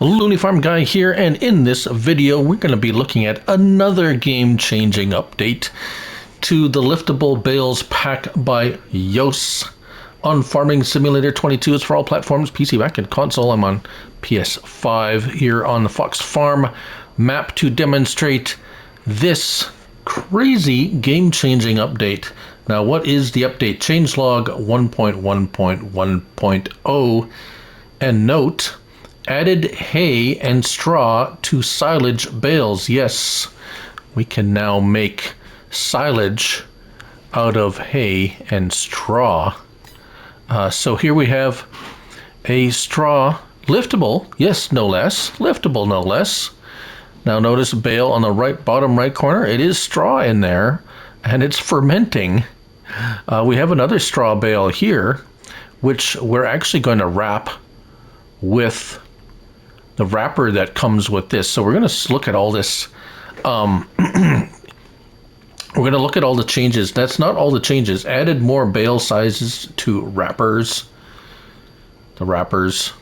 Looney Farm Guy here, and in this video we're going to be looking at another game-changing update to the Liftable Bales pack by Yos on Farming Simulator 22. It's for all platforms, PC, Mac, and console. I'm on PS5 here on the Fox Farm map to demonstrate this crazy game-changing update. Now, what is the update? Changelog 1.1.1.0, and note, added hay and straw to silage bales. Yes, we can now make silage out of hay and straw. So here we have a straw, liftable, yes, no less, liftable, no less. Now notice bale on the right, bottom right corner. It is straw in there, and it's fermenting. We have another straw bale here, which we're actually going to wrap with the wrapper that comes with this. So we're going to look at all this. We're going to look at all the changes. That's not all the changes. Added more bale sizes to wrappers. The wrappers.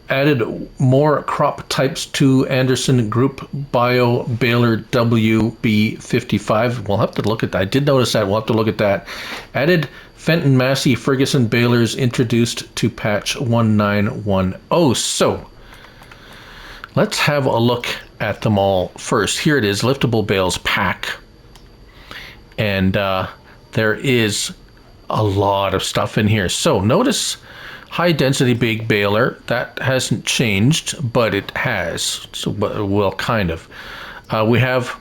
Added more crop types to Anderson Group BioBaler WB-55. We'll have to look at that. I did notice that. We'll have to look at that. Added Fendt and Massey Ferguson balers introduced to patch 1910. So let's have a look at them all first. Here it is, Liftable Bales pack. And there is a lot of stuff in here. So notice high density big baler. That hasn't changed, but it has. So, well, kind of. We have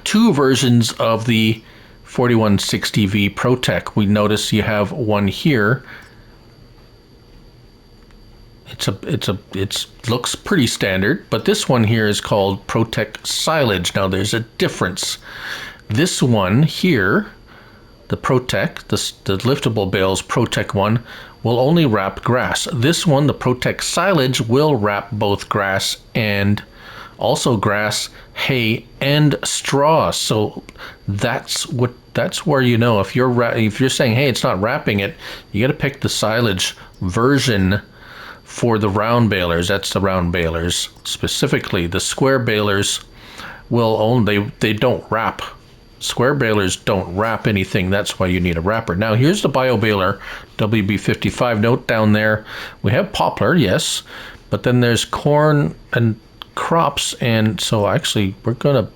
two versions of the 4160V ProTech. We notice you have one here. It looks pretty standard, but this one here is called ProTech Silage. Now there's a difference. This one here, the ProTech, the Liftable Bales ProTech one, will only wrap grass. This one, the ProTech Silage, will wrap both grass and also grass, hay, and straw. So that's where you know if you're saying, hey, it's not wrapping it, you got to pick the silage version for the round balers. That's the round balers specifically. The square balers will only they don't wrap. Square balers don't wrap anything. That's why you need a wrapper. Now here's the BioBaler WB-55. Note down there we have poplar, yes, but then there's corn and crops, and so actually we're gonna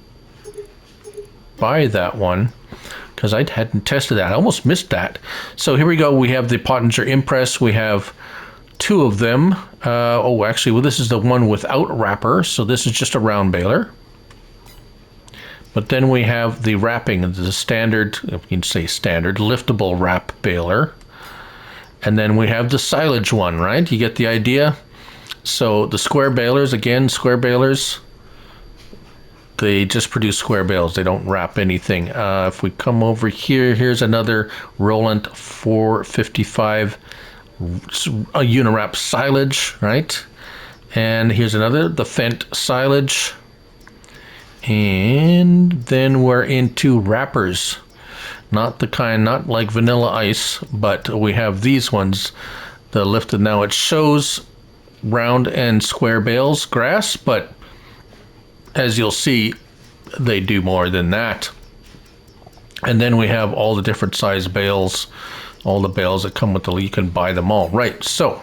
buy that one because I hadn't tested that. I almost missed that. So here we go. We have the Pottinger Impress. We have two of them. Oh, actually, well, this is the one without wrapper, so this is just a round baler. But then we have the wrapping, the standard, if you can say standard, liftable wrap baler. And then we have the silage one, right? You get the idea? So the square balers, again, square balers, they just produce square bales. They don't wrap anything. If we come over here, here's another Roland 455 Uniwrap silage, right? And here's another, the Fendt silage. And then we're into wrappers. Not the kind, not like Vanilla Ice, but we have these ones, the lifted. Now it shows round and square bales grass, but as you'll see, they do more than that. And then we have all the different size bales, all the bales that come with the, you can buy them all. Right, so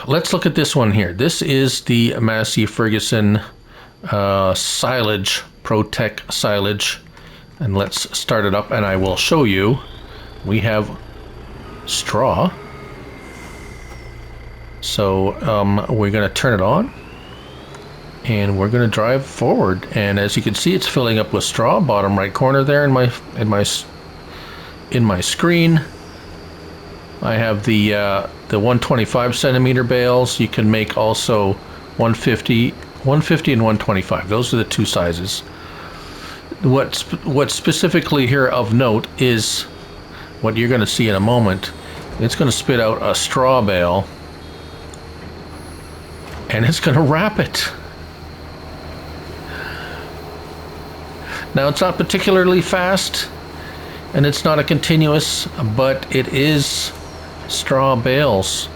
let's look at this one here. This is the Massey Ferguson silage, ProTech silage, and let's start it up and I will show you. We have straw. So we're going to turn it on and we're going to drive forward, and as you can see, it's filling up with straw. Bottom right corner there in my screen, I have the 125 centimeter bales. You can make also 150 and 125. Those are the two sizes. What's specifically here of note is what you're going to see in a moment. It's going to spit out a straw bale, and it's going to wrap it. Now, it's not particularly fast, and it's not a continuous, but it is straw bales.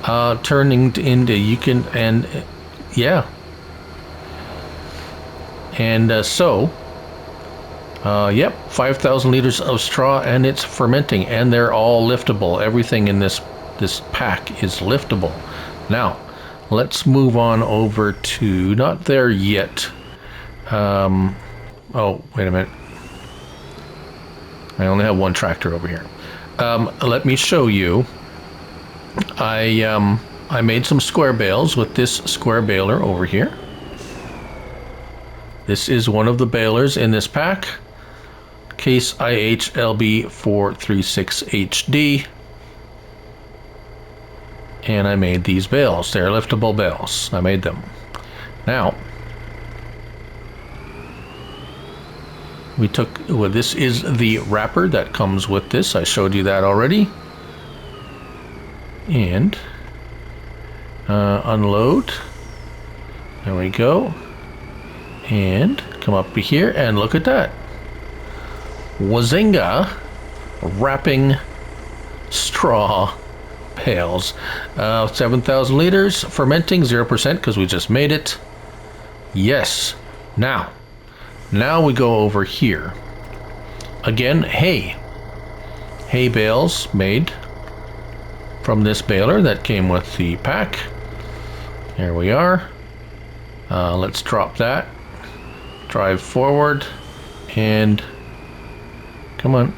turning into, you can, and yeah. And yep, 5,000 liters of straw, and it's fermenting, and they're all liftable. Everything in this pack is liftable. Now, let's move on over to, not there yet. Oh, wait a minute. I only have one tractor over here. Let me show you. I made some square bales with this square baler over here. This is one of the balers in this pack. Case IHLB436HD. And I made these bales. They're liftable bales. I made them. Now, we took, well, this is the wrapper that comes with this. I showed you that already. And unload. There we go. And come up here and look at that. Wazinga wrapping straw bales. 7,000 liters, fermenting 0% because we just made it. Yes. Now we go over here. Again, hay bales made from this baler that came with the pack. Here we are. Let's drop that. Drive forward and come on.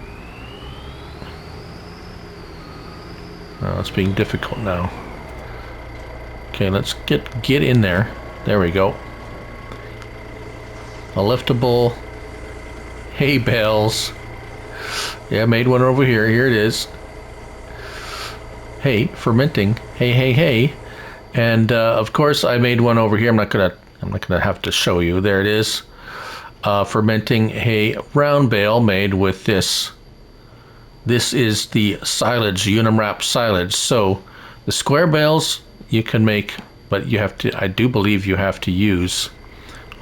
It's being difficult now. Okay, let's get in there. There we go. A liftable hay bales. Yeah, I made one over here. Here it is. Hay, fermenting. Hay. And of course, I made one over here. I'm not gonna have to show you. There it is. Fermenting hay round bale made with this. This is the silage, Unimwrap silage. So the square bales you can make, but you have to, I do believe you have to use,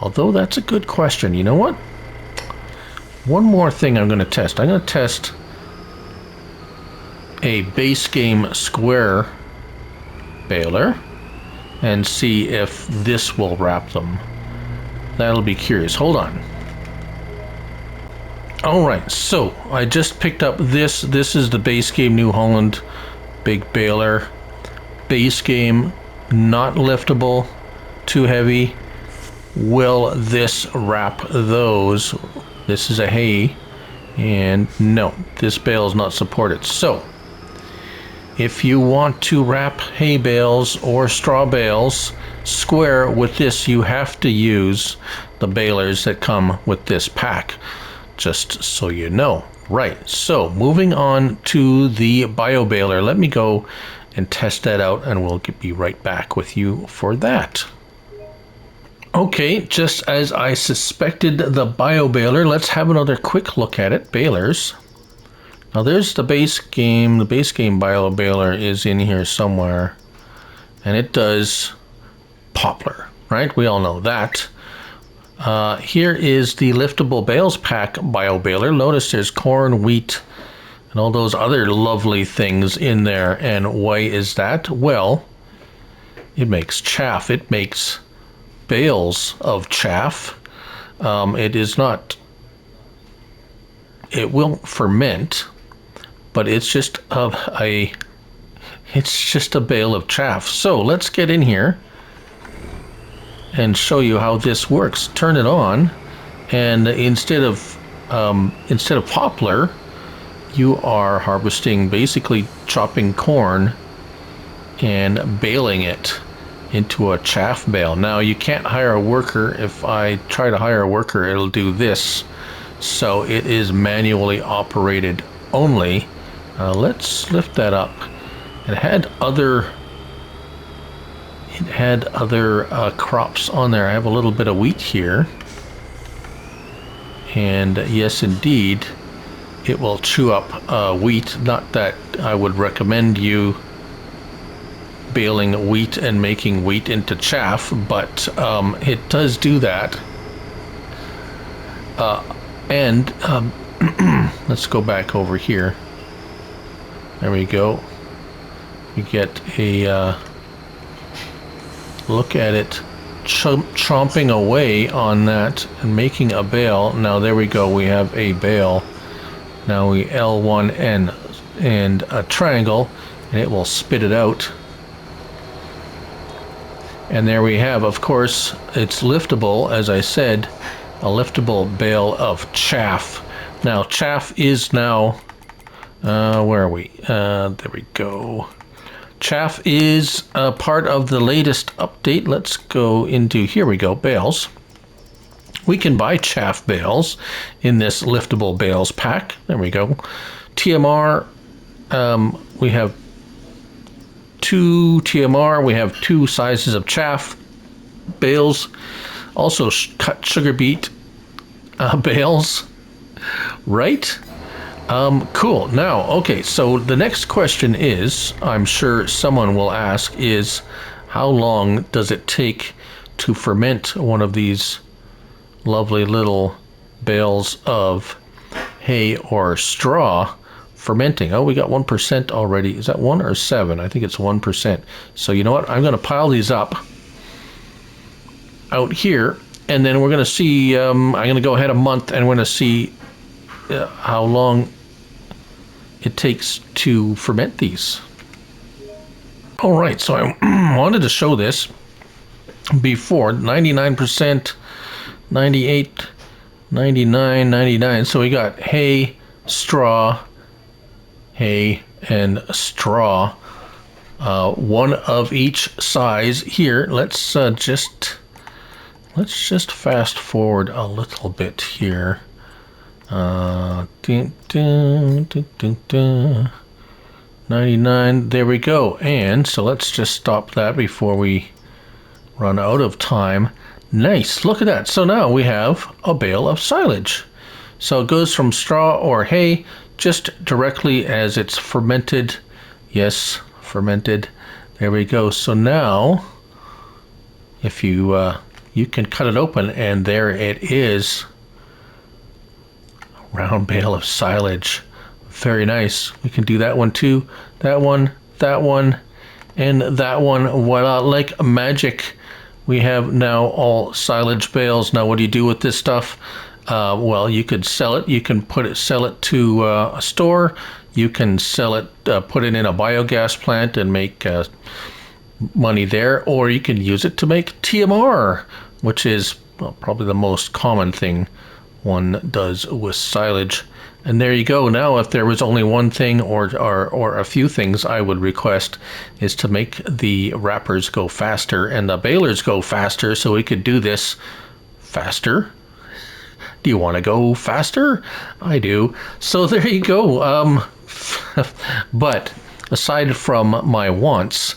although that's a good question. You know what? One more thing I'm going to test. I'm going to test a base game square baler and see if this will wrap them. That'll be curious. Hold on. Alright, so I just picked up this. This is the base game New Holland big baler. Base game, not liftable, too heavy. Will this wrap those? This is a hay, and no, this bale is not supported. So, if you want to wrap hay bales or straw bales square with this, you have to use the balers that come with this pack. Just so you know. Right, so moving on to the BioBaler. Let me go and test that out, and we'll be right back with you for that. Okay, just as I suspected, the BioBaler. Let's have another quick look at it. Balers. Now there's the base game. The base game BioBaler is in here somewhere, and it does poplar, right? We all know that. Here is the Liftable Bales Pack BioBaler. Notice there's corn, wheat, and all those other lovely things in there. And why is that? Well, it makes chaff. It makes bales of chaff. It is not, it will ferment, but it's just a bale of chaff. So let's get in here and show you how this works. Turn it on, and instead of poplar, you are harvesting, basically chopping corn and baling it into a chaff bale. Now you can't hire a worker. If I try to hire a worker, it'll do this. So it is manually operated only. Let's lift that up. It had other crops on there. I have a little bit of wheat here, and yes indeed it will chew up wheat. Not that I would recommend you baling wheat and making wheat into chaff, but it does do that. Let's go back over here. There we go. You get a look at it chomping away on that and making a bale. Now there we go, we have a bale. Now we L1 and a triangle, and it will spit it out. And there we have, of course, it's liftable, as I said, a liftable bale of chaff. Now chaff is now, where are we? There we go. Chaff is a part of the latest update. Let's go into, here we go, bales. We can buy chaff bales in this liftable bales pack. There we go. TMR, we have 2 TMR, we have 2 sizes of chaff bales, also cut sugar beet bales, right? Cool. Now, okay, so the next question is, I'm sure someone will ask, is how long does it take to ferment one of these lovely little bales of hay or straw fermenting? Oh, we got 1% already. Is that 1 or 7? I think it's 1%. So you know what? I'm going to pile these up out here, and then we're going to see, I'm going to go ahead a month, and we're going to see how long it takes to ferment these. All right, so I wanted to show this before. 99%, 98, 99, 99. So we got hay, straw, hay, and straw. One of each size here. Let's just fast forward a little bit here. 99, there we go. And so let's just stop that before we run out of time. Nice, look at that. So now we have a bale of silage. So it goes from straw or hay just directly as it's fermented. Yes, fermented. There we go. So now if you you can cut it open, and there it is. Round bale of silage. Very nice. We can do that one too. That one, and that one. Voila, like magic. We have now all silage bales. Now what do you do with this stuff? Well, you could sell it. You can sell it to a store. You can sell it, put it in a biogas plant and make money there. Or you can use it to make TMR, which is, well, probably the most common thing one does with silage. And there you go. Now if there was only one thing or a few things I would request, is to make the wrappers go faster and the balers go faster, so we could do this faster. Do you want to go faster? I do. So there you go. But aside from my wants,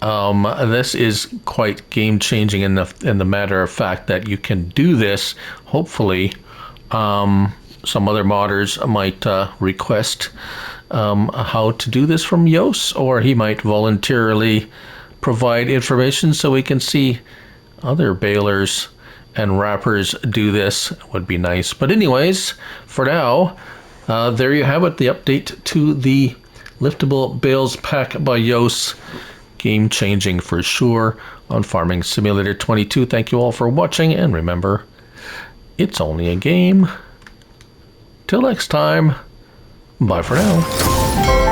this is quite game changing in the matter of fact that you can do this. Hopefully some other modders might request how to do this from Yos, or he might voluntarily provide information so we can see other balers and wrappers do this. Would be nice. But anyways, for now, there you have it, the update to the Liftable Bales pack by Yos. Game changing for sure on Farming Simulator 22. Thank you all for watching, and remember, it's only a game. Till next time, bye for now.